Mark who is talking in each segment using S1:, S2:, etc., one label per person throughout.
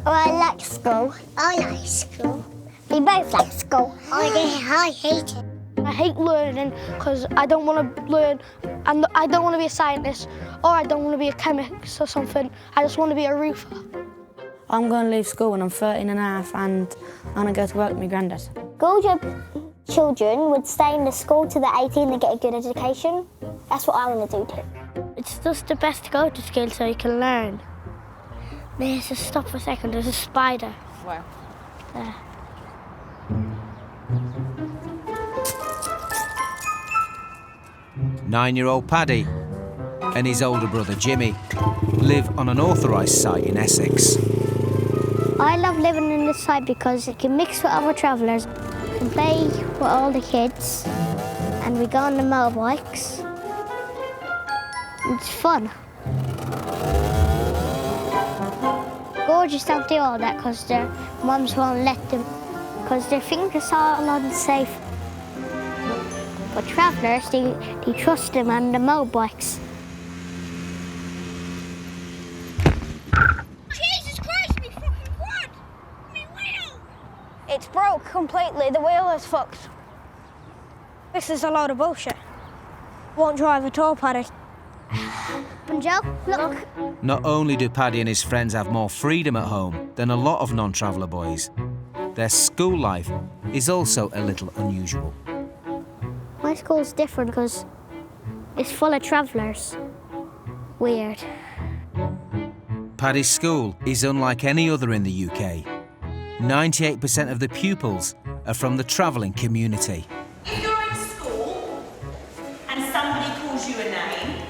S1: Oh, I like school. I like school. We both like school. I hate it.
S2: I hate learning because I don't want to learn, and I don't want to be a scientist, or I don't want to be a chemist or something. I just want to be a roofer.
S3: I'm going to leave school when I'm 13 and a half and I'm going to go to work with my granddad.
S1: School children would stay in the school till they're 18 and get a good education. That's what I want to do too.
S2: It's just the best to go to school so you can learn. There's just stop for a second, there's a spider.
S4: Where?
S2: There.
S5: Nine-year-old Paddy and his older brother Jimmy live on an authorised site in Essex.
S1: I love living in this site because it can mix with other travellers, can play with all the kids, and we go on the motorbikes. It's fun. Gorgeous don't do all that because their mums won't let them, because they think it's all unsafe. But travellers, they trust them on the motorbikes.
S6: Jesus Christ, me fucking quad! Me wheel!
S2: It's broke completely, the wheel is fucked. This is a load of bullshit. Won't drive at all, Paddy.
S1: And Joe, look.
S5: Not only do Paddy and his friends have more freedom at home than a lot of non-traveller boys, their school life is also a little unusual.
S1: My school's different because it's full of travellers. Weird.
S5: Paddy's school is unlike any other in the UK. 98% of the pupils are from the travelling community.
S7: If you're at school and somebody calls you a name,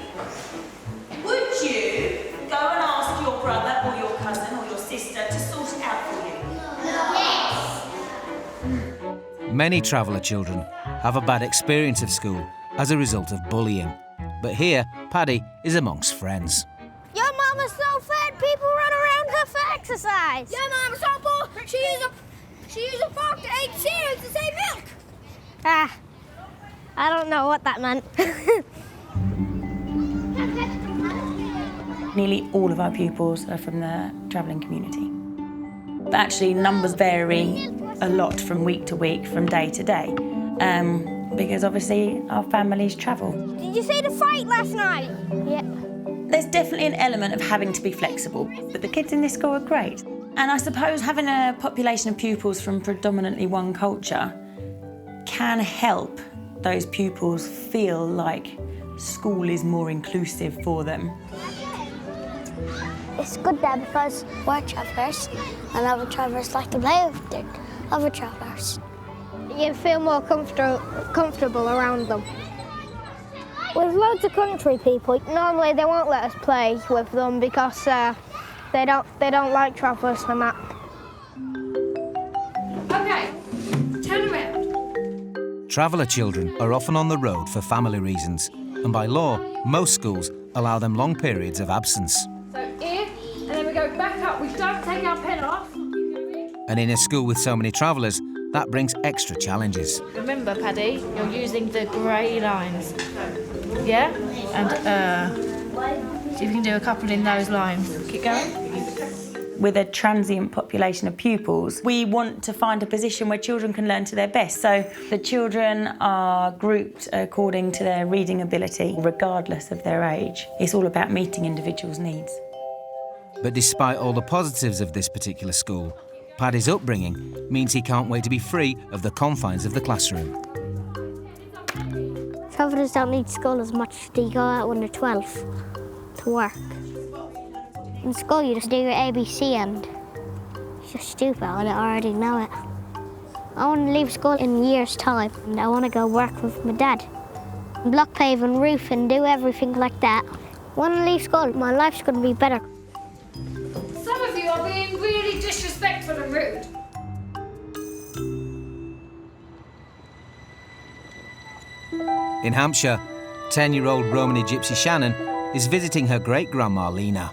S7: would you go and ask your brother or your cousin or your sister to sort it out for you?
S1: Yes.
S5: Many traveller children have a bad experience of school as a result of bullying. But here, Paddy is amongst friends.
S2: Your mama's so fat, people run around her for exercise.
S6: Your mama's so poor, she used a fork to eat cereal to save milk.
S2: Ah, I don't know what that meant.
S3: Nearly all of our pupils are from the travelling community. But actually, numbers vary a lot from week to week, from day to day, because obviously our families travel.
S2: Did you see the fight last night?
S1: Yeah.
S3: There's definitely an element of having to be flexible, but the kids in this school are great. And I suppose having a population of pupils from predominantly one culture can help those pupils feel like school is more inclusive for them.
S1: It's good there because we're travellers and other travellers like to play with the other travellers.
S2: You feel more comfortable around them.
S1: With loads of country people,
S2: Normally they won't let us play with them because they don't like travellers and that.
S6: Okay, turn around.
S5: Traveller children are often on the road for family reasons, and by law, most schools allow them long periods of absence.
S6: So here, and then we go back up. We don't take our pen off.
S5: And in a school with so many travellers, that brings extra challenges.
S4: Remember, Paddy, you're using the grey lines. Yeah? And see if you can do a couple in those lines. Keep going.
S3: With a transient population of pupils, we want to find a position where children can learn to their best. So the children are grouped according to their reading ability, regardless of their age. It's all about meeting individuals' needs.
S5: But despite all the positives of this particular school, Paddy's upbringing means he can't wait to be free of the confines of the classroom.
S1: travellers don't need school as much. They go out when they're 12 to work. In school, you just do your ABC and it's just stupid. I already know it. I want to leave school in a year's time and I want to go work with my dad. Block pave and roof and do everything like that. When I leave school, my life's going to be better.
S6: Some of you are being really disrespectful and rude.
S5: In Hampshire, 10-year-old Romany Gypsy Shannon is visiting her great-grandma Lena.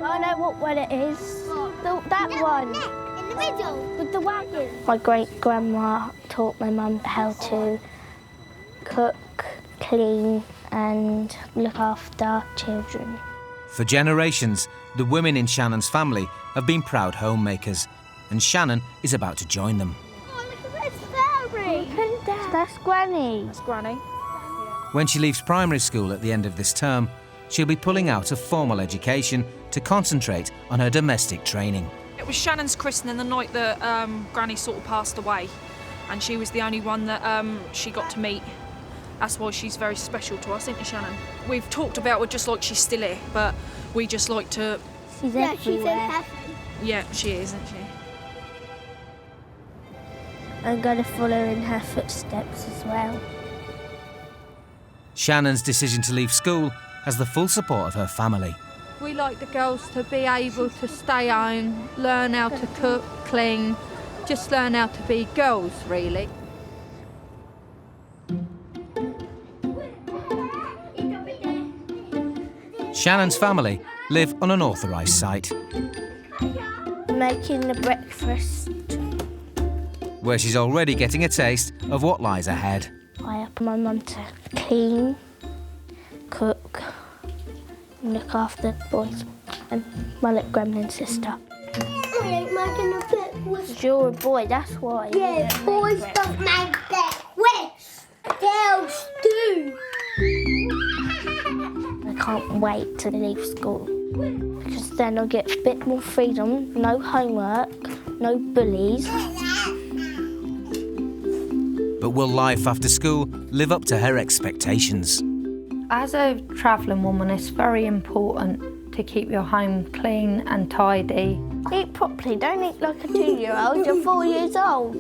S2: I know what one it is. That one.
S1: In the middle.
S2: With the wagon. My great-grandma taught my mum how to cook, clean and look after children.
S5: For generations, the women in Shannon's family have been proud homemakers, and Shannon is about to join them.
S6: Oh, look at this fairy!
S2: That's Granny.
S6: That's Granny.
S5: When she leaves primary school at the end of this term, she'll be pulling out of formal education to concentrate on her domestic training.
S8: It was Shannon's christening the night that Granny sort of passed away, and she was the only one that she got to meet. That's why she's very special to us, isn't she, Shannon? We've talked about her just like she's still here, but we just like to...
S2: She's
S6: Yeah, she's in
S2: everywhere.
S6: heaven.
S8: Yeah, she is, isn't she?
S2: I'm going to follow in her footsteps as well.
S5: Shannon's decision to leave school has the full support of her family.
S9: We like the girls to be able to stay home, learn how to cook, clean, just learn how to be girls, really.
S5: Shannon's family live on an authorised site,
S2: Making the breakfast.
S5: where she's already getting a taste of what lies ahead.
S2: I help my mum to clean, cook, and look after the boys and my little gremlin sister.
S6: I ain't making a bit with.
S2: You're a boy, that's why.
S6: Yeah, boys don't make that wish. Girls do.
S2: I can't wait to leave school because then I'll get a bit more freedom, no homework, no bullies.
S5: But will life after school live up to her expectations?
S9: As a travelling woman, it's very important to keep your home clean and tidy.
S2: Eat properly, don't eat like a 2-year-old, you're 4 years old.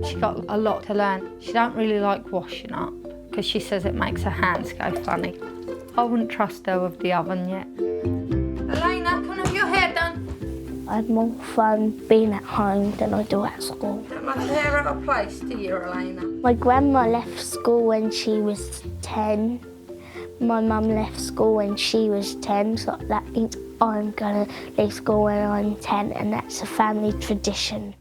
S9: She's got a lot to learn. She don't really like washing up because she says it makes her hands go funny. I wouldn't trust her with the oven yet. Elena, can I have your hair done?
S2: I had more fun being at home than I do at school.
S9: Get my hair out of place, do you, Elena?
S2: My grandma left school when she was 10. My mum left school when she was 10, so that means I'm gonna leave school when I'm 10, and that's a family tradition.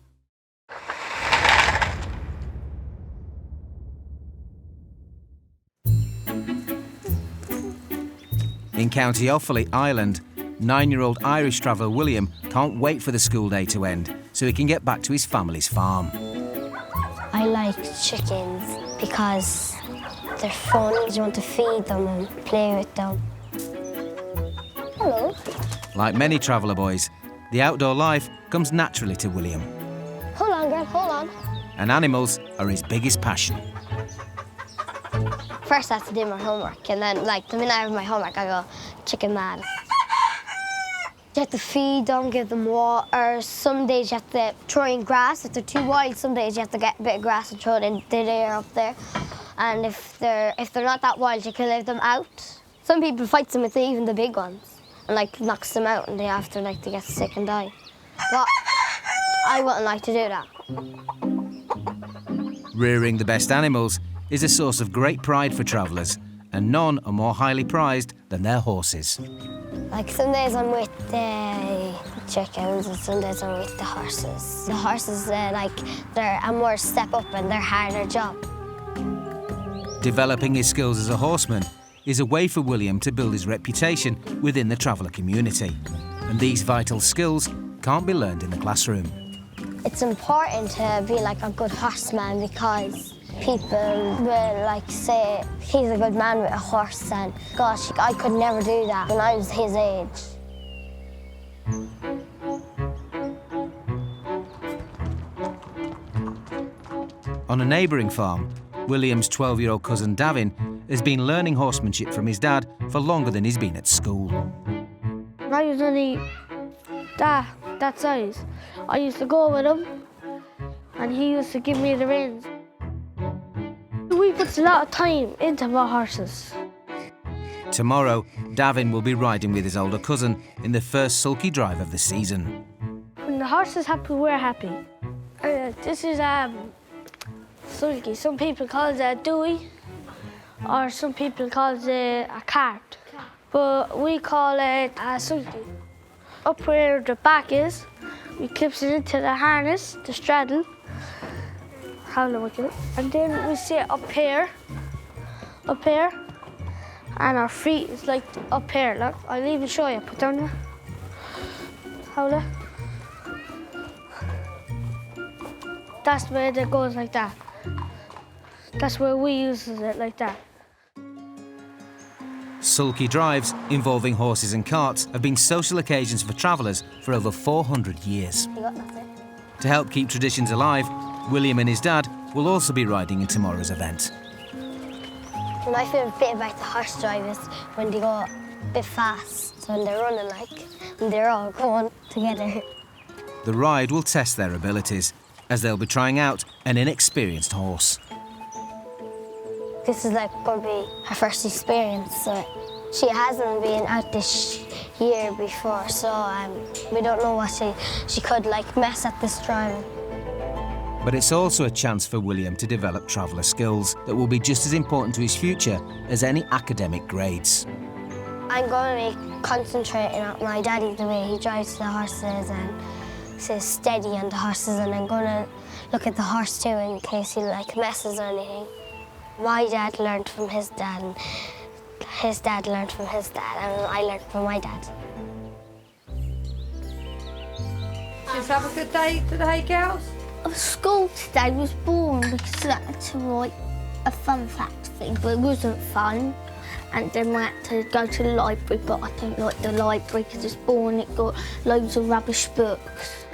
S5: In County Offaly, Ireland, 9-year-old Irish traveller William can't wait for the school day to end so he can get back to his family's farm.
S1: I like chickens because they're fun. You want to feed them and play with them. Hello.
S5: Like many traveller boys, the outdoor life comes naturally to William,
S1: Hold on, girl, hold on.
S5: and animals are his biggest passion.
S1: First I have to do my homework, and then, like, the minute I have my homework, I go chicken mad. You have to feed them, give them water. Some days you have to throw in grass. If they're too wild, some days you have to get a bit of grass and throw it in the air up there. And if they're not that wild, you can leave them out. Some people fight them with even the big ones, and like knocks them out, and they have to like to get sick and die. But I wouldn't like to do that.
S5: Rearing the best animals is a source of great pride for travellers, and none are more highly prized than their horses.
S1: Like some days I'm with the chickens and some days I'm with the horses. The horses, they're a more step up and they're harder job.
S5: Developing his skills as a horseman is a way for William to build his reputation within the traveller community. And these vital skills can't be learned in the classroom.
S1: It's important to be like a good horseman because people will like say he's a good man with a horse, and gosh, I could never do that when I was his age.
S5: On a neighbouring farm, William's 12-year-old cousin Davin has been learning horsemanship from his dad for longer than he's been at school.
S2: When I was only that size, I used to go with him, and he used to give me the reins. We put a lot of time into our horses.
S5: Tomorrow, Davin will be riding with his older cousin in the first sulky drive of the season.
S2: When the horse is happy, we're happy. This is Sulky. Some people call it a Dewey, or some people call it a cart. But we call it a Sulky. Up where the back is, we clips it into the harness, the straddle. How do I get it? And then we sit up here, and our feet is like up here. Look, I'll even show you. Put down there. Hold it. That's where it goes like that. That's where we use it like that.
S5: Sulky drives, involving horses and carts, have been social occasions for travellers for over 400 years.
S1: You got nothing.
S5: To help keep traditions alive, William and his dad will also be riding in tomorrow's event.
S1: My favourite bit about the horse drive is when they go a bit fast, so when they're running and they're all going together.
S5: The ride will test their abilities, as they'll be trying out an inexperienced horse.
S1: This is going to be her first experience. So she hasn't been out this year before, so we don't know what she could mess at this driving.
S5: But it's also a chance for William to develop traveller skills that will be just as important to his future as any academic grades.
S1: I'm going to be concentrating on my daddy, the way he drives the horses and stays steady on the horses, and I'm going to look at the horse too in case he messes or anything. My dad learned from his dad, and his dad learned from his dad, and I learned from my dad.
S9: Just have a good day today, girls?
S6: School today was boring because I had to write a fun fact thing, but it wasn't fun. And then we had to go to the library, but I don't like the library because it's boring. It got loads of rubbish books.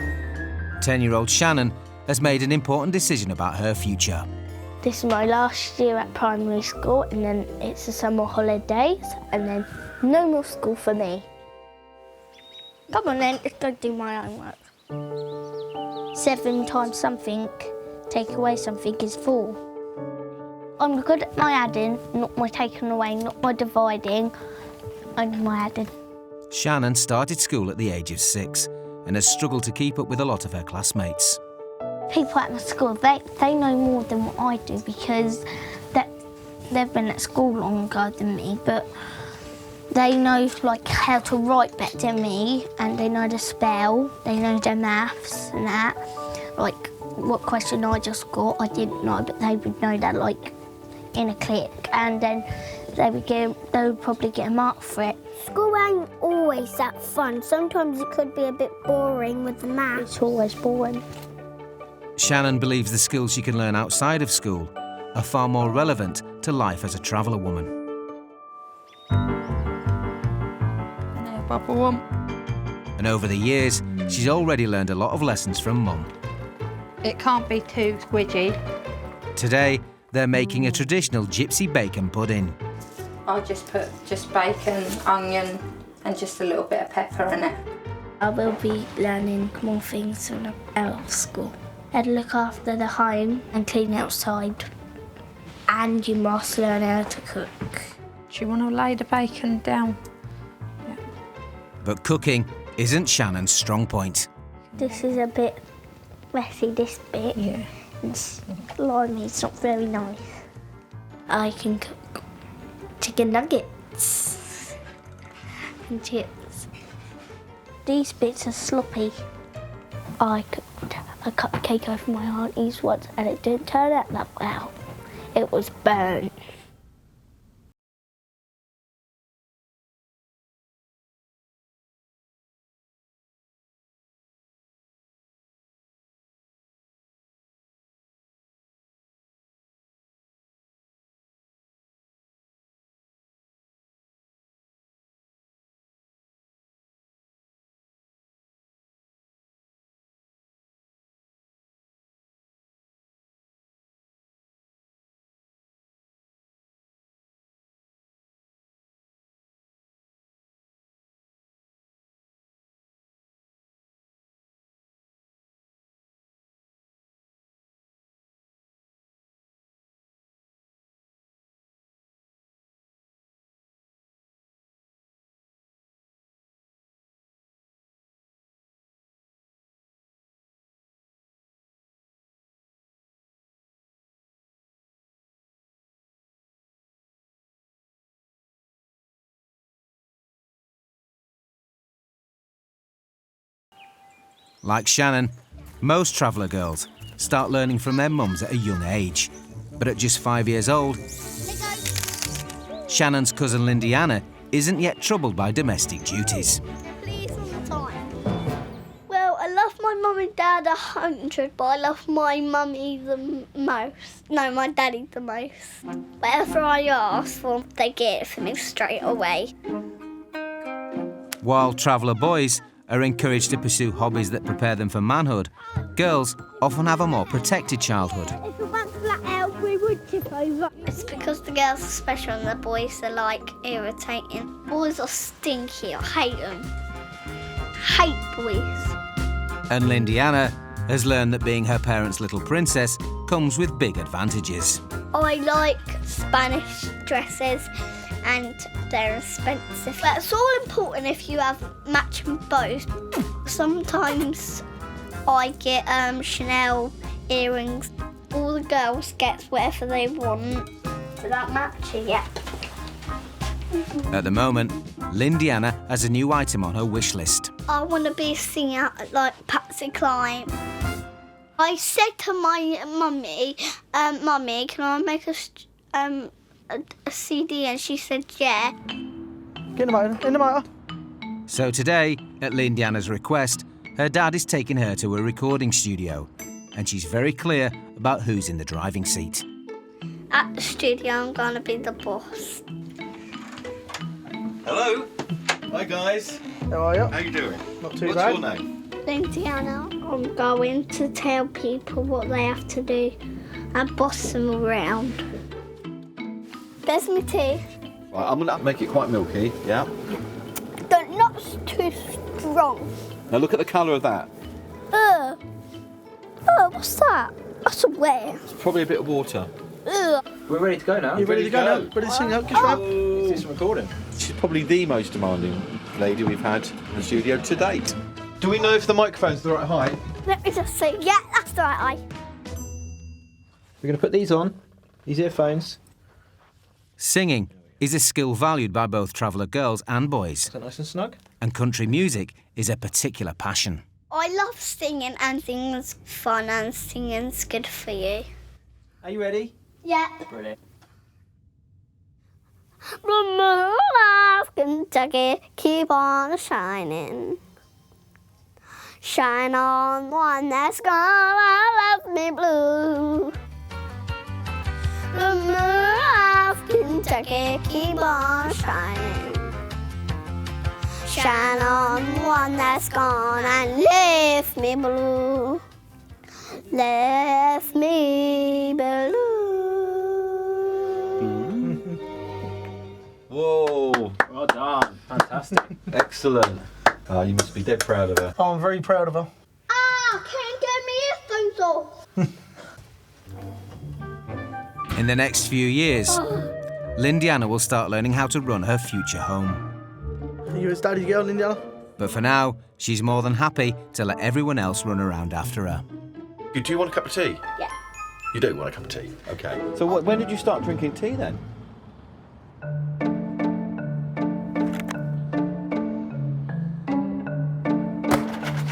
S5: 10-year-old Shannon has made an important decision about her future.
S2: This is my last year at primary school, and then it's the summer holidays, and then no more school for me.
S6: Come on then, let's go do my homework.
S2: 7 times something, take away something is 4. I'm good at my adding, not my taking away, not my dividing, only my adding.
S5: Shannon started school at the age of 6 and has struggled to keep up with a lot of her classmates.
S2: People at my school, they know more than what I do because they've been at school longer than me, but they know how to write better than me, and they know the spell, they know the maths and that. What question I just got, I didn't know, but they would know that in a click, and then they would probably get a mark for it.
S6: School ain't always that fun. Sometimes it could be a bit boring with the maths.
S2: It's always boring.
S5: Shannon believes the skills she can learn outside of school are far more relevant to life as a traveller woman. And over the years, she's already learned a lot of lessons from Mum.
S9: It can't be too squidgy.
S5: Today, they're making a traditional Gypsy bacon pudding.
S9: I just put bacon, onion and just a little bit of pepper in it.
S2: I will be learning more things when I'm out of school. I'd look after the home and clean outside. And you must learn how to cook.
S9: Do you want to lay the bacon down? Yeah.
S5: But cooking isn't Shannon's strong point.
S2: This is a bit messy, this bit.
S9: Yeah.
S2: It's slimy, it's not very nice. I can cook chicken nuggets and chips. These bits are sloppy. I cooked a cupcake over my auntie's once and it didn't turn out that well. It was burnt.
S5: Like Shannon, most traveller girls start learning from their mums at a young age. But at just 5 years old, Shannon's cousin Lindiana isn't yet troubled by domestic duties.
S6: Please all the time. Well, I love my my mum and dad 100, but I love my mummy the most. No, my daddy the most. Whatever I ask for, they get it for me straight away.
S5: While traveller boys are encouraged to pursue hobbies that prepare them for manhood, girls often have a more protected childhood.
S6: If it went flat out, we would tip over. It's because the girls are special and the boys are, like, irritating. Boys are stinky. I hate them. Hate boys.
S5: And Lindiana has learned that being her parents' little princess comes with big advantages.
S6: I like Spanish dresses and they're expensive. But it's all important if you have matching bows. Sometimes I get Chanel earrings. All the girls get whatever they want. Does that match it? Yeah.
S5: At the moment, Lindiana has a new item on her wish list.
S6: I want to be a singer like Patsy Cline. I said to my mummy, Mummy, can I make a CD? And she said, yeah.
S10: Get in the motor.
S5: So today, at Lindiana's request, her dad is taking her to a recording studio, and she's very clear about who's in the driving seat.
S6: At the studio, I'm going to be the boss.
S11: Hello. Hi guys.
S10: How are you?
S11: How you doing?
S10: Not too
S11: What's
S10: bad.
S11: your name?
S6: Indiana, I'm going to tell people what they have to do and boss them around. There's my tea.
S11: Right, I'm gonna make it quite milky. Yeah.
S6: But not too strong.
S11: Now look at the colour of that.
S6: What's that? That's wet.
S11: It's probably a bit of water.
S12: We're ready to go now.
S10: You ready to go now? Ready to sing out?
S12: Is this recording?
S11: She's probably the most demanding lady we've had in the studio to date.
S12: Do we know if the microphone's the right height?
S6: Let me just see. Yeah, that's the right eye.
S12: We're going to put these on, these earphones.
S5: Singing is a skill valued by both traveller girls and boys.
S12: Is that nice and snug?
S5: And country music is a particular passion.
S6: I love singing and singing's fun and singing's good for you.
S12: Are you ready?
S6: Yeah.
S12: Ready.
S6: The moon of Kentucky, keep on shining. Shine on one that's gonna love me blue. The moon of Kentucky, keep on shining. Shine on one that's gone and leave me blue. Left me blue.
S11: Whoa.
S12: Well done. Fantastic.
S11: Excellent. You must be dead proud of her.
S10: Oh, I'm very proud of her.
S6: Can't get me earphones off.
S5: In the next few years, Lindiana will start learning how to run her future home.
S10: Are you a daddy girl, Indiana?
S5: But for now, she's more than happy to let everyone else run around after her.
S11: Do you want a cup of tea?
S6: Yeah.
S11: You do want a cup of tea? Okay. So when did you start drinking tea then?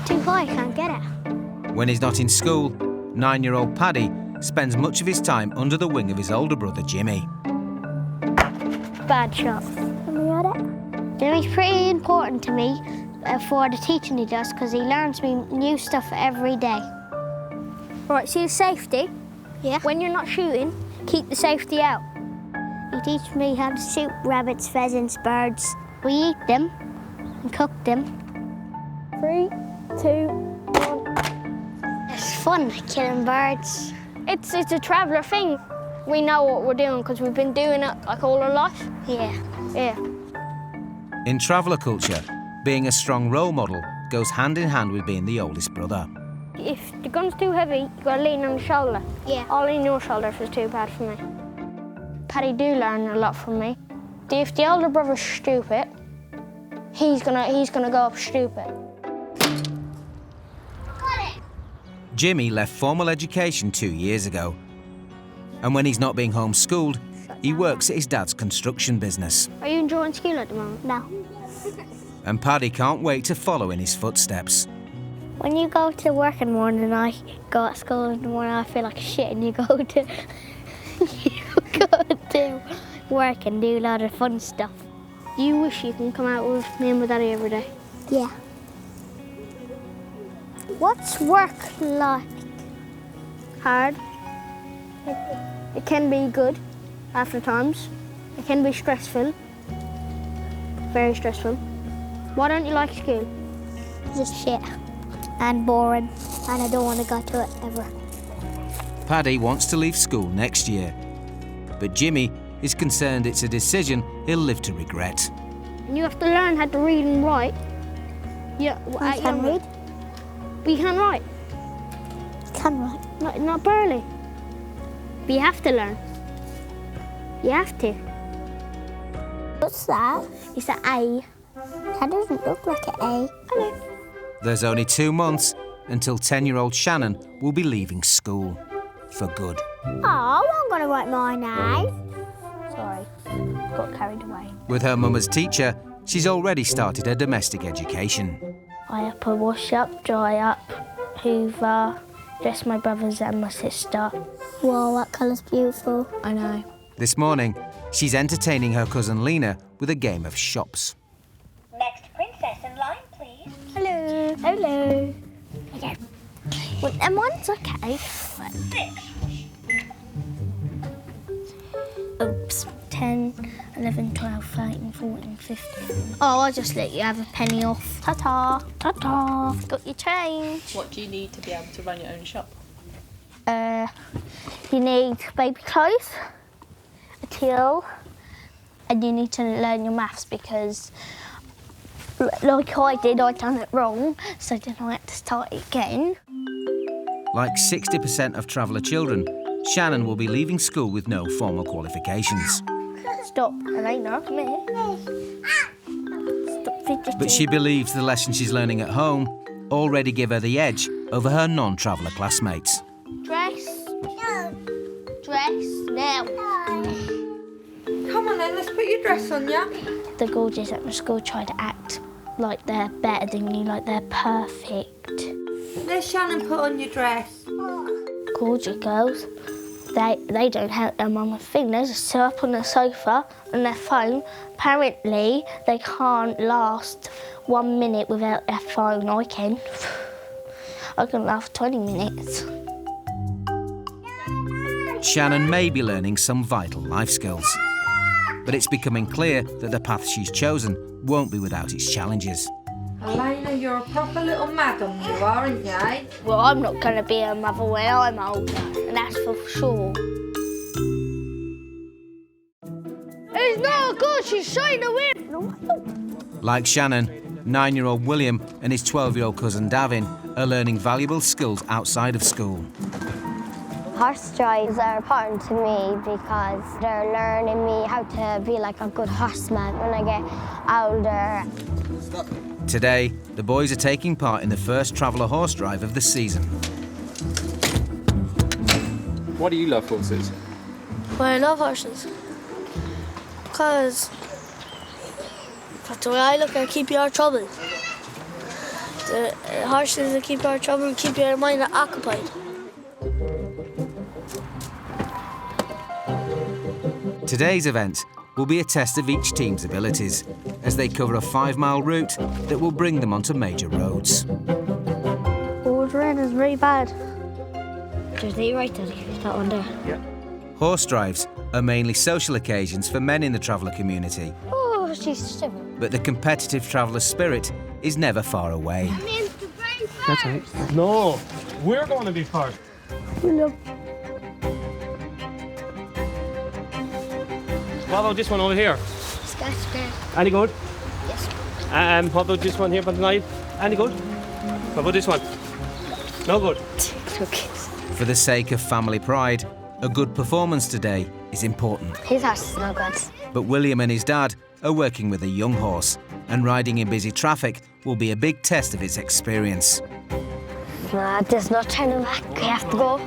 S1: Too high, can't get it.
S5: When he's not in school, 9-year-old Paddy spends much of his time under the wing of his older brother Jimmy.
S1: Bad shot. Jimmy's pretty important to me for the teaching he does because he learns me new stuff every day. Right, see the safety? Yeah. When you're not shooting, keep the safety out. He teaches me how to shoot rabbits, pheasants, birds. We eat them and cook them. 3, 2, 1. It's fun killing birds.
S2: It's a traveller thing. We know what we're doing because we've been doing it like all our life.
S1: Yeah.
S2: Yeah.
S5: In traveller culture, being a strong role model goes hand in hand with being the oldest brother.
S2: If the gun's too heavy, you gotta lean on the shoulder.
S1: Yeah.
S2: I'll lean on your shoulder if it's too bad for me. Paddy do learn a lot from me. If the older brother's stupid, he's gonna go up stupid.
S5: Jimmy left formal education 2 years ago. And when he's not being homeschooled, he works at his dad's construction business.
S1: Are you enjoying school at the moment? No.
S5: And Paddy can't wait to follow in his footsteps.
S1: When you go to work in the morning and I go at school in the morning, I feel like shit, and you go to work and do a lot of fun stuff.
S2: You wish you can come out with me and my daddy every day.
S1: Yeah. What's work like? Hard. It can be good after times. It can be stressful. Very stressful. Why don't you like school?
S6: Just shit and boring, and I don't want to go to it ever.
S5: Paddy wants to leave school next year, but Jimmy is concerned it's a decision he'll live to regret.
S1: And you have to learn how to read and write. Yeah,
S6: I can read.
S1: But you can't write.
S6: Can write.
S1: Not barely. But you have to learn. You have to.
S6: What's that?
S1: It's an A.
S6: That doesn't look like an A.
S1: Hello.
S5: There's only 2 months until 10-year-old Shannon will be leaving school for good.
S6: Oh, I'm going to write my name.
S1: Sorry, got carried away.
S5: With her mum as teacher, she's already started her domestic education.
S1: I up a wash up, dry up, hoover, dress my brothers and my sister.
S6: Whoa, that colour's beautiful.
S1: I know.
S5: This morning, she's entertaining her cousin Lena with a game of shops.
S7: Next princess in line, please.
S1: Hello. Hello. Okay. Well, and one's okay.
S7: 6.
S1: Oops. 10, 11, 12, 13, 14, 15. Oh, I'll just let you have a penny off. Ta-ta. Ta-ta. Got your change.
S4: What do you need to be able to run your own shop?
S1: You need baby clothes, a till, and you need to learn your maths because, like I did, I done it wrong, so then I had to start it again.
S5: Like 60% of traveller children, Shannon will be leaving school with no formal qualifications.
S1: Stop, Elena, come here. Stop fidgeting.
S5: But she believes the lessons she's learning at home already give her the edge over her non-traveller classmates.
S1: Dress. No. Dress now.
S9: Come on then, let's put your dress on, yeah?
S1: The gorgeous at my school try to act like they're better than you, like they're perfect.
S9: Let Shannon put on your dress.
S1: Gorgeous girls. They don't help their mum a thing. They just sit up on the sofa on their phone. Apparently, they can't last 1 minute without their phone. I can. I can last 20 minutes.
S5: Shannon may be learning some vital life skills, but it's becoming clear that the path she's chosen won't be without its challenges.
S9: Elena, you're a proper little madam, you are, aren't you?
S1: Well, I'm not going to be a mother when I'm older, and that's for sure. It's not good, she's trying to win.
S5: Like Shannon, 9-year-old William and his 12-year-old cousin Davin are learning valuable skills outside of school.
S6: Horse rides are important to me because they're learning me how to be like a good horseman when I get older.
S5: Today, the boys are taking part in the first traveller horse drive of the season.
S12: Why do you love horses?
S2: Well, I love horses. Because that's the way I look at keep you out of trouble. The horses that keep you out of trouble and keep your mind occupied.
S5: Today's event will be a test of each team's abilities as they cover a 5-mile route that will bring them onto major roads.
S1: Ordering is really bad. Just the right that one there.
S12: Yeah.
S5: Horse drives are mainly social occasions for men in the traveller community,
S1: Oh, she's stupid.
S5: but the competitive traveller spirit is never far away.
S10: That's right.
S13: No, we're going to be first. What about this one over here? Any good?
S1: Yes.
S13: What about this one here for tonight? Any good? What about this one? No good.
S5: For the sake of family pride, a good performance today is important.
S1: His horse is no good.
S5: But William and his dad are working with a young horse, and riding in busy traffic will be a big test of its experience.
S1: Nah, there's no turning back. We have to go.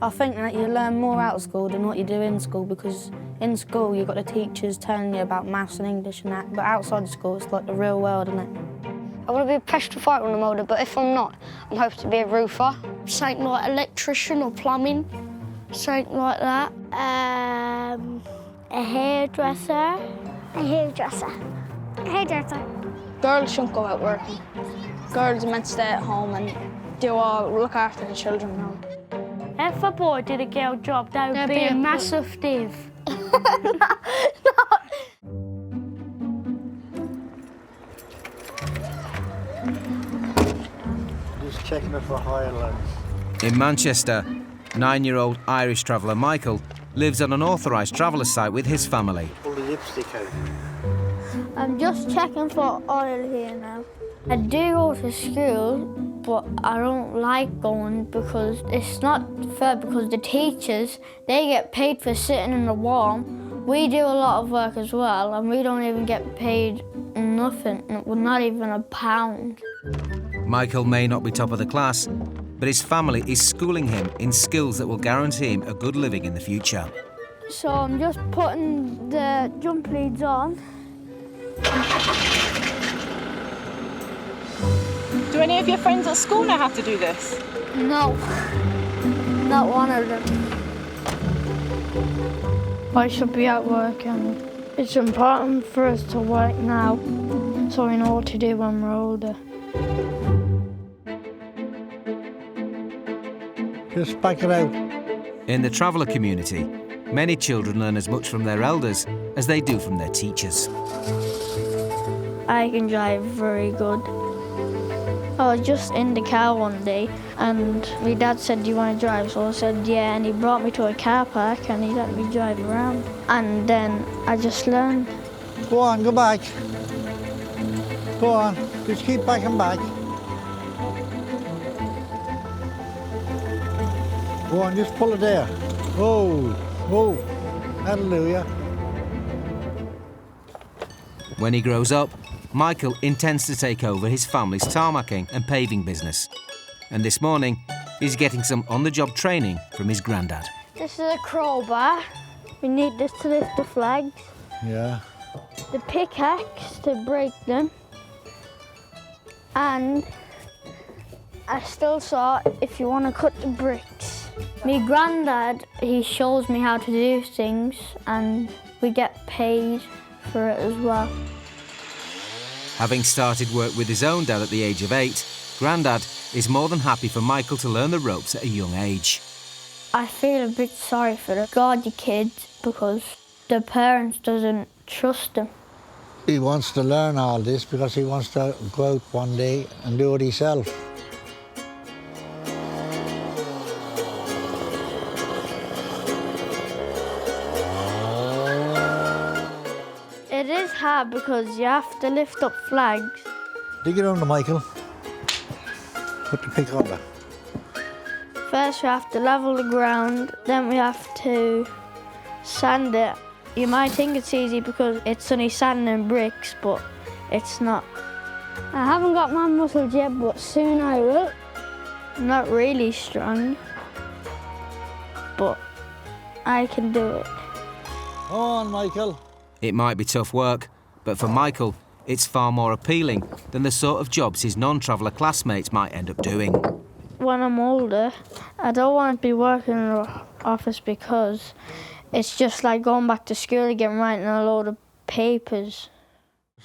S2: I think that you learn more out of school than what you do in school because in school you've got the teachers telling you about maths and English and that, but outside of school it's like the real world, isn't it?
S1: I want to be a professional fighter when I'm older, but if I'm not, I'm hoping to be a roofer. Something like electrician or plumbing, something like that. A hairdresser. A hairdresser. A hairdresser.
S2: Girls shouldn't go out working. Girls are meant to stay at home and look after the children now.
S14: If a boy did a girl job, that would be a massive div.
S15: Just checking it for higher lens.
S5: In Manchester, 9-year-old Irish traveller Michael lives on an authorised traveller site with his family.
S15: Pull the lipstick out.
S6: I'm just checking for oil here now. I do go to school, but I don't like going because it's not fair, because the teachers, they get paid for sitting in the warm. We do a lot of work as well, and we don't even get paid nothing, not even £1.
S5: Michael may not be top of the class, but his family is schooling him in skills that will guarantee him a good living in the future.
S6: So I'm just putting the jump leads on.
S16: Do any of your friends at school now have to do this?
S6: No, not one of them.
S2: I should be at work, and it's important for us to work now so we know what to do when we're older.
S15: Just back it out.
S5: In the traveller community, many children learn as much from their elders as they do from their teachers.
S2: I can drive very good. I was just in the car one day and my dad said, "Do you want to drive?" So I said, yeah, and he brought me to a car park and he let me drive around. And then I just learned.
S15: Go on, go back. Go on, just keep backing back. Go on, just pull it there. Oh, oh, hallelujah.
S5: When he grows up, Michael intends to take over his family's tarmacking and paving business. And this morning, he's getting some on-the-job training from his granddad.
S6: This is a crowbar. We need this to lift the flags.
S15: Yeah.
S6: The pickaxe to break them. And a still saw if you want to cut the bricks. My granddad, he shows me how to do things and we get paid for it as well.
S5: Having started work with his own dad at the age of 8, Grandad is more than happy for Michael to learn the ropes at a young age.
S6: I feel a bit sorry for the Gardy kids because the parents doesn't trust them.
S15: He wants to learn all this because he wants to go out one day and do it himself.
S6: It is hard because you have to lift up flags.
S15: Dig it under, Michael. Put the pick under.
S6: First we have to level the ground, then we have to sand it. You might think it's easy because it's only sand and bricks, but it's not. I haven't got my muscles yet, but soon I will. I'm not really strong, but I can do it.
S15: Come on, Michael.
S5: It might be tough work, but for Michael, it's far more appealing than the sort of jobs his non-traveller classmates might end up doing.
S2: When I'm older, I don't want to be working in an office because it's just like going back to school again, writing a load of papers.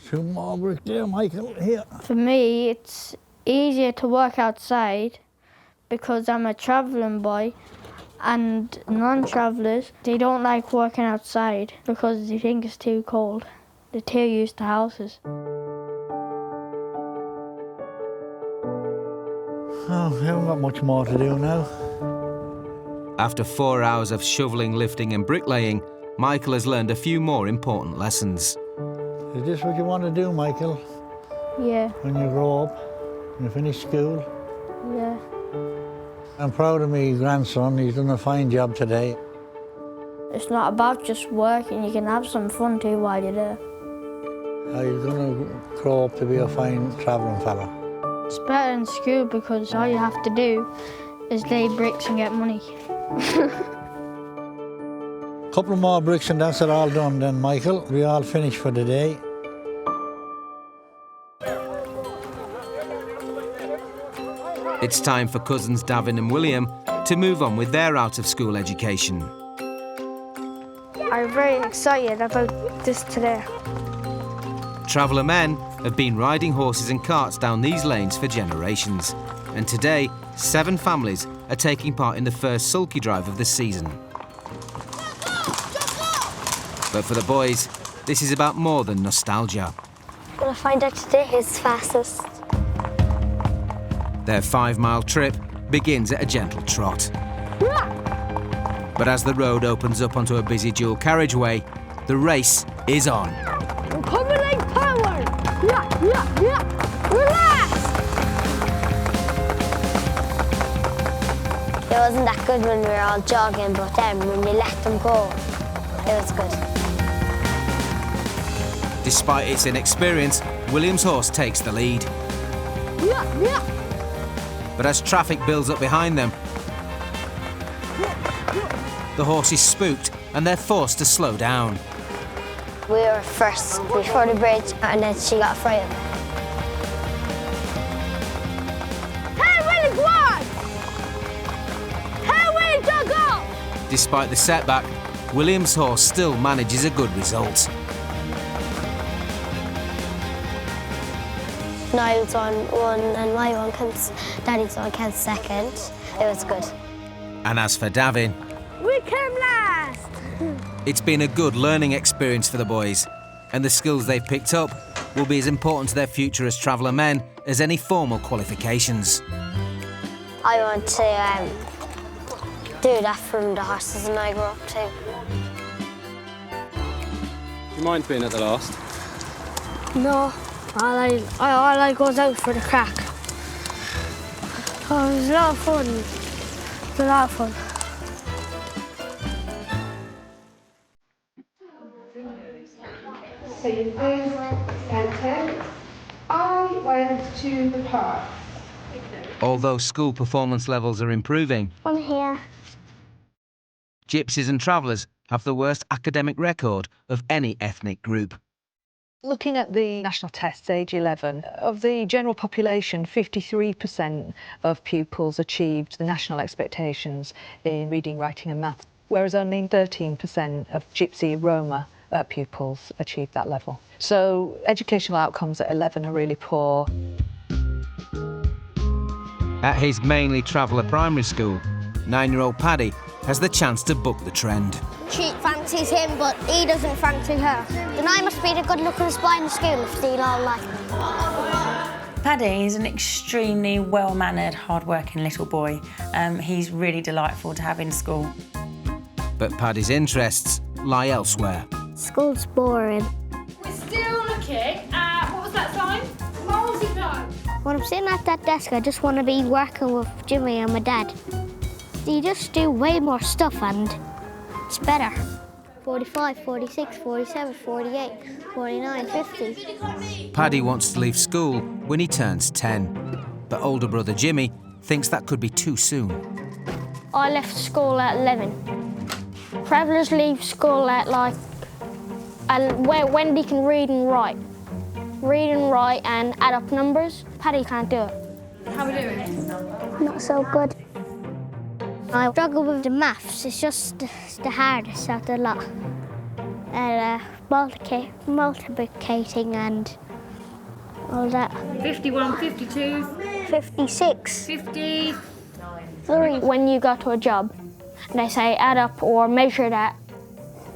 S15: 2 more bricks there, Michael. Here.
S2: For me, it's easier to work outside because I'm a travelling boy. And non-travellers, they don't like working outside because they think it's too cold. They're too used to houses.
S15: Oh, we haven't got much more to do now.
S5: After 4 hours of shovelling, lifting and bricklaying, Michael has learned a few more important lessons.
S15: Is this what you want to do, Michael?
S2: Yeah.
S15: When you grow up, when you finish school?
S2: Yeah.
S15: I'm proud of my grandson. He's done a fine job today.
S2: It's not about just working. You can have some fun too while you're there.
S15: He's going to grow up to be a fine travelling fella.
S2: It's better in school because all you have to do is lay bricks and get money.
S15: Couple more bricks and that's it all done then, Michael. We all finished for the day.
S5: It's time for cousins Davin and William to move on with their out-of-school education.
S2: I'm very excited about this today.
S5: Traveller men have been riding horses and carts down these lanes for generations. And today, 7 families are taking part in the first sulky drive of the season. But for the boys, this is about more than nostalgia.
S6: I'm gonna find out today who's fastest.
S5: Their 5-mile trip begins at a gentle trot. But as the road opens up onto a busy dual carriageway, the race is on.
S14: Recovering power! Relax!
S6: It wasn't that good when we were all jogging, but then when you let them go, it was good.
S5: Despite its inexperience, William's horse takes the lead. But as traffic builds up behind them, the horse is spooked and they're forced to slow down.
S6: We were first before the bridge, and then she got afraid of it.
S14: Hey, Willie, go on! Hey, Willie, go!
S5: Despite the setback, William's horse still manages a good result.
S6: Niall's on 1 and my one comes, Daddy's one comes second. It was good.
S5: And as for Davin,
S14: We came last!
S5: it's been a good learning experience for the boys, and the skills they've picked up will be as important to their future as traveller men as any formal qualifications.
S6: I want to do that from the horses when I grow up too.
S10: Do you mind being at the last?
S2: No, I like goes out for the crack. Oh, it was a lot of fun. It was a lot of fun.
S17: So your first sentence, I went to the park.
S5: Although school performance levels are improving,
S6: I'm here.
S5: Gypsies and travellers have the worst academic record of any ethnic group.
S18: Looking at the national tests, age 11, of the general population, 53% of pupils achieved the national expectations in reading, writing and maths, whereas only 13% of Gypsy Roma pupils achieved that level. So educational outcomes at 11 are really poor.
S5: At his mainly traveller primary school, 9-year-old Paddy has the chance to buck the trend.
S6: She fancies him, but he doesn't fancy her. Then I must be the good-looking spy in the school if they all like me.
S3: Paddy is an extremely well-mannered, hard-working little boy. He's really delightful to have in school.
S5: But Paddy's interests lie elsewhere.
S1: School's boring.
S4: We're still looking at, what was that sign? Multi-plan.
S1: When I'm sitting at that desk, I just want to be working with Jimmy and my dad. You just do way more stuff and it's better. 45, 46, 47, 48, 49, 50.
S5: Paddy wants to leave school when he turns 10, but older brother Jimmy thinks that could be too soon.
S2: I left school at 11. Travellers leave school at when they can read and write. Read and write and add up numbers. Paddy can't do it.
S4: How are we doing?
S1: Not so good. I struggle with the maths. It's just the hardest out of the lot. Multiplicating and all that.
S4: 51, 52.
S1: 56.
S4: 50.
S2: When you go to a job and they say add up or measure that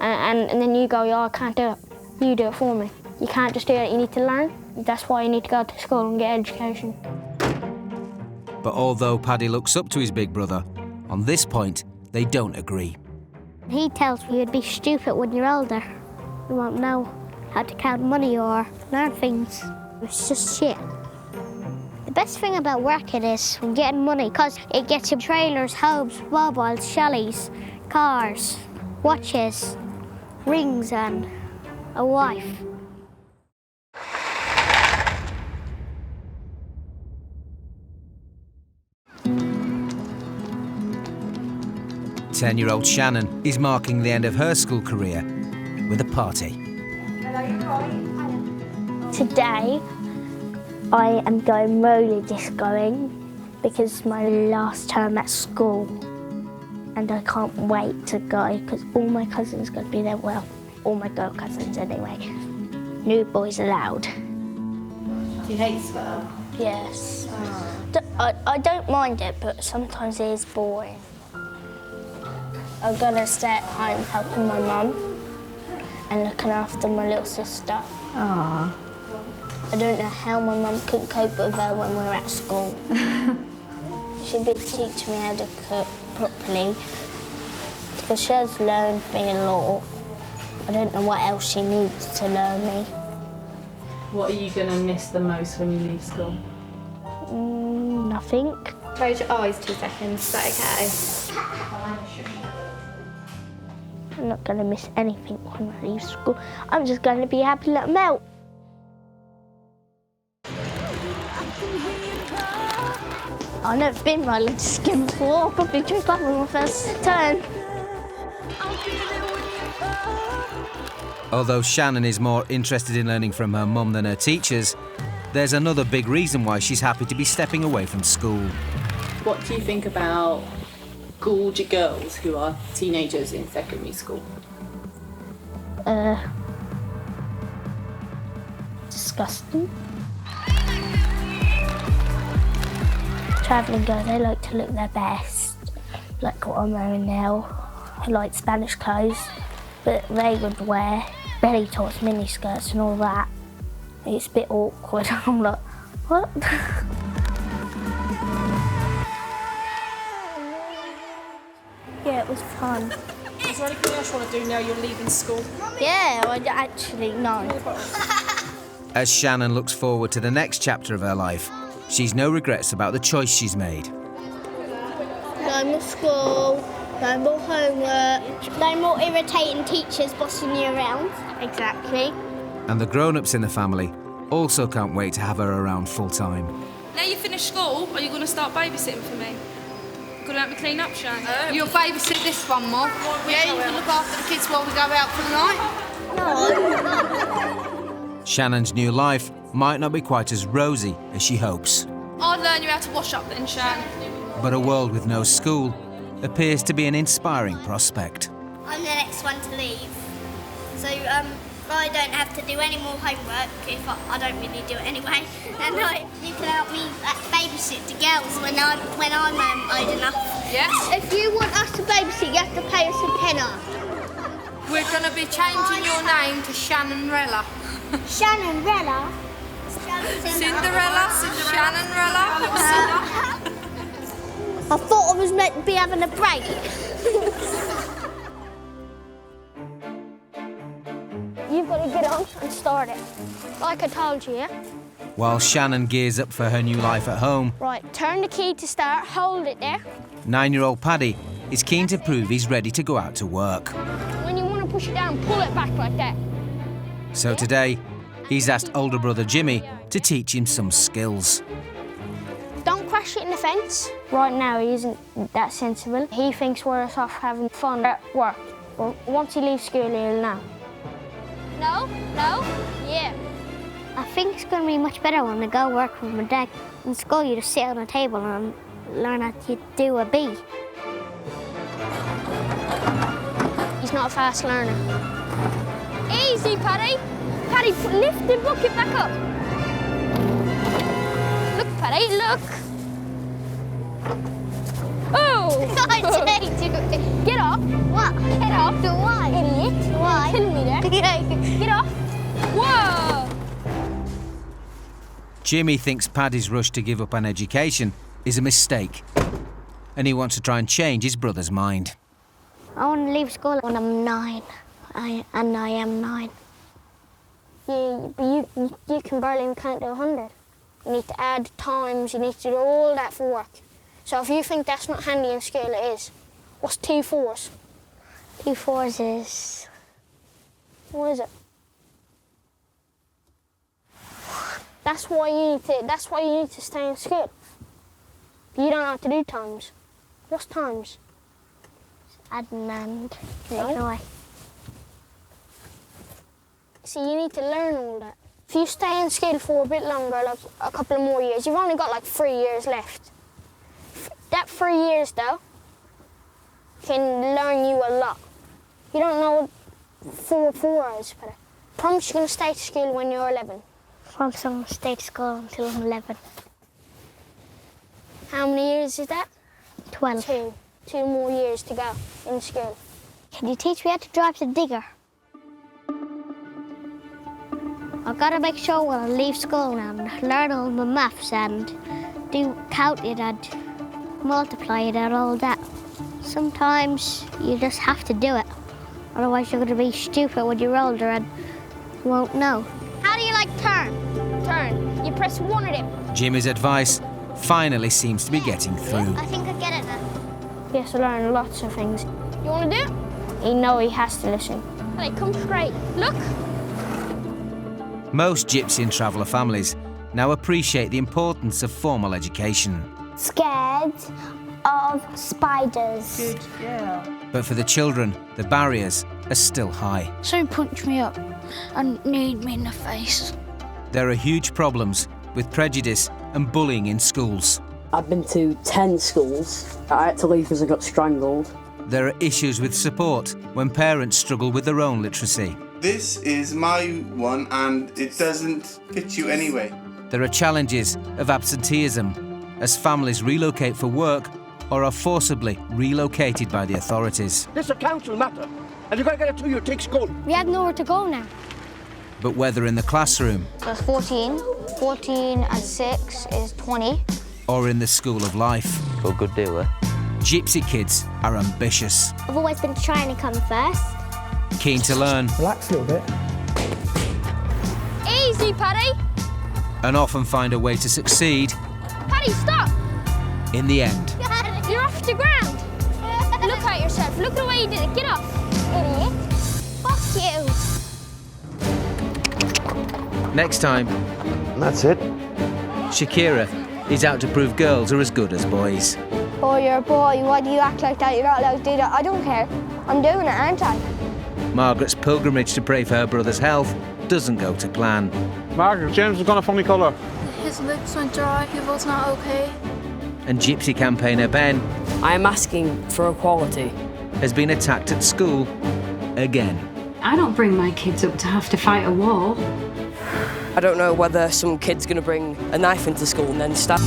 S2: and then you go, yeah, I can't do it. You do it for me. You can't just do it, you need to learn. That's why you need to go to school and get education.
S5: But although Paddy looks up to his big brother, on this point, they don't agree.
S1: He tells me you'd be stupid when you're older. You won't know how to count money or learn things. It's just shit. The best thing about working is getting money, because it gets you trailers, homes, mobiles, chalets, cars, watches, rings and a wife.
S5: Ten-year-old Shannon is marking the end of her school career with a party.
S6: Today, I am going roller discoing because it's my last term at school. And I can't wait to go because all my cousins are going to be there. Well, all my girl cousins anyway. New boys allowed.
S4: Do you hate school?
S6: Yes. I don't mind it, but sometimes it is boring. I'm gonna stay at home helping my mum and looking after my little sister.
S3: Aww.
S6: I don't know how my mum could cope with her when we were at school. She'd be teaching me how to cook properly because she has learned me a lot. I don't know what else she needs to learn me.
S4: What are you going to miss the most when you leave school?
S6: Nothing.
S19: Close your eyes 2 seconds, is that okay?
S6: I'm not going to miss anything when I leave school. I'm just going to be happy little Mel. I've never been rolling to skin before. I'll probably trip up on my first turn.
S5: Although Shannon is more interested in learning from her mum than her teachers, there's another big reason why she's happy to be stepping away from school.
S16: What do you think about gorgeous girls who are teenagers in secondary school?
S6: Disgusting. Travelling girls, they like to look their best, like what I'm wearing now. I like Spanish clothes, but they would wear belly tops, mini skirts and all that. It's a bit awkward. I'm like, what? Yeah, it was fun.
S8: Is there anything else you want to do now you're leaving school?
S6: Yeah, I actually, no.
S5: As Shannon looks forward to the next chapter of her life, she's no regrets about the choice she's made.
S6: No more school, no more homework, no more irritating teachers bossing you around. Exactly.
S5: And the grown-ups in the family also can't wait to have her around full-time.
S8: Now you finish school, are you going to start babysitting for me? Going to help me clean up, Shan?
S9: You'll babysit this one, Mom? Yeah, you can look after the kids while we go out for the night?
S6: No.
S5: Shannon's new life might not be quite as rosy as she hopes.
S8: I'll learn you how to wash up then, Shan.
S5: But a world with no school appears to be an inspiring prospect.
S20: I'm the next one to leave, so I don't have to do any more homework if I don't really do it anyway. And you can help me babysit the girls when I'm old enough.
S8: Yeah.
S6: If you want us to babysit, you have to pay us a tenner.
S9: We're going to be changing your name to Shannonrella.
S20: Shannonrella?
S9: Cinderella, Shannonrella.
S6: I thought I was meant to be having a break. You've got to get on and start it. Like I told you, yeah?
S5: While Shannon gears up for her new life at home,
S6: Right, turn the key to start, hold it there.
S5: 9-year-old Paddy is keen to prove he's ready to go out to work.
S6: When you want to push it down, pull it back like that.
S5: So today, he's asked older brother Jimmy to teach him some skills.
S6: Don't crash it in the fence. Right now, he isn't that sensible. He thinks we're off having fun at work. Well, once he leaves school, he'll know. No? No? Yeah. I think it's going to be much better when I go work with my dad. In school, you just sit on a table and learn how to do a B. He's not a fast learner. Easy, Paddy. Paddy, lift the bucket back up. Look, Paddy, look. Oh! Get off. What? Get off. Do why? Idiot. Why? You're killing me there. Get off. Whoa!
S5: Jimmy thinks Paddy's rush to give up on education is a mistake, and he wants to try and change his brother's mind.
S6: I want to leave school when I'm 9, and I am 9. You can barely even count to 100. You need to add times, you need to do all that for work. So if you think that's not handy in school, it is. What's 2 4s? 2 4s is... What is it? That's why you need to stay in school. You don't have to do times. What's times? Adding and taking away. See, you need to learn all that. If you stay in school for a bit longer, like a couple of more years, you've only got like 3 years left. That 3 years, though, can learn you a lot. You don't know what 4 4 is, but I promise you're going to stay to school when you're 11.
S1: I'm going to stay to school until I'm 11. How many years is that? 12. Two more years to go in school. Can you teach me how to drive the digger? I've got to make sure when I leave school now and learn all my maths and do counting and multiplying and all that. Sometimes you just have to do it. Otherwise you're going to be stupid when you're older and you won't know. How do you like turn? Turn. You press one of them.
S5: Jimmy's advice finally seems to be getting through.
S1: I think I get it now. He has to learn lots of things. You want to do it? He knows he has to listen. Hey, come straight. Look.
S5: Most Gypsy and traveller families now appreciate the importance of formal education.
S1: Scared of spiders.
S2: Good girl.
S5: But for the children, the barriers are still high.
S14: Someone punched me up and kneed me in the face.
S5: There are huge problems with prejudice and bullying in schools.
S21: I've been to 10 schools. I had to leave because I got strangled.
S5: There are issues with support when parents struggle with their own literacy.
S22: This is my one and it doesn't fit you anyway.
S5: There are challenges of absenteeism as families relocate for work or are forcibly relocated by the authorities.
S23: This is a council matter, and you've got to get it to your take school.
S1: We have nowhere to go now.
S5: But whether in the classroom
S1: That's 14. 14 and 6 is 20.
S5: or in the school of life,
S24: Got a good deal, eh?
S5: Gypsy kids are ambitious,
S1: I've always been trying to come first.
S5: keen to learn,
S12: Relax a little bit.
S1: Easy, Paddy.
S5: and often find a way to succeed
S1: Paddy, stop.
S5: in the end.
S1: You're off the ground. Look at yourself. Look at the way you did it. Get off, idiot. Fuck you.
S5: Next time,
S23: That's it.
S5: Shakira is out to prove girls are as good as boys.
S1: Oh, you're a boy. Why do you act like that? You're not allowed to do that. I don't care. I'm doing it, aren't I?
S5: Margaret's pilgrimage to pray for her brother's health doesn't go to plan.
S10: Margaret, James has got a funny colour.
S14: His lips went dry. He was not okay.
S5: And Gypsy campaigner Ben
S21: I am asking for equality.
S5: has been attacked at school again.
S25: I don't bring my kids up to have to fight a war.
S21: I don't know whether some kid's going to bring a knife into school and then stab.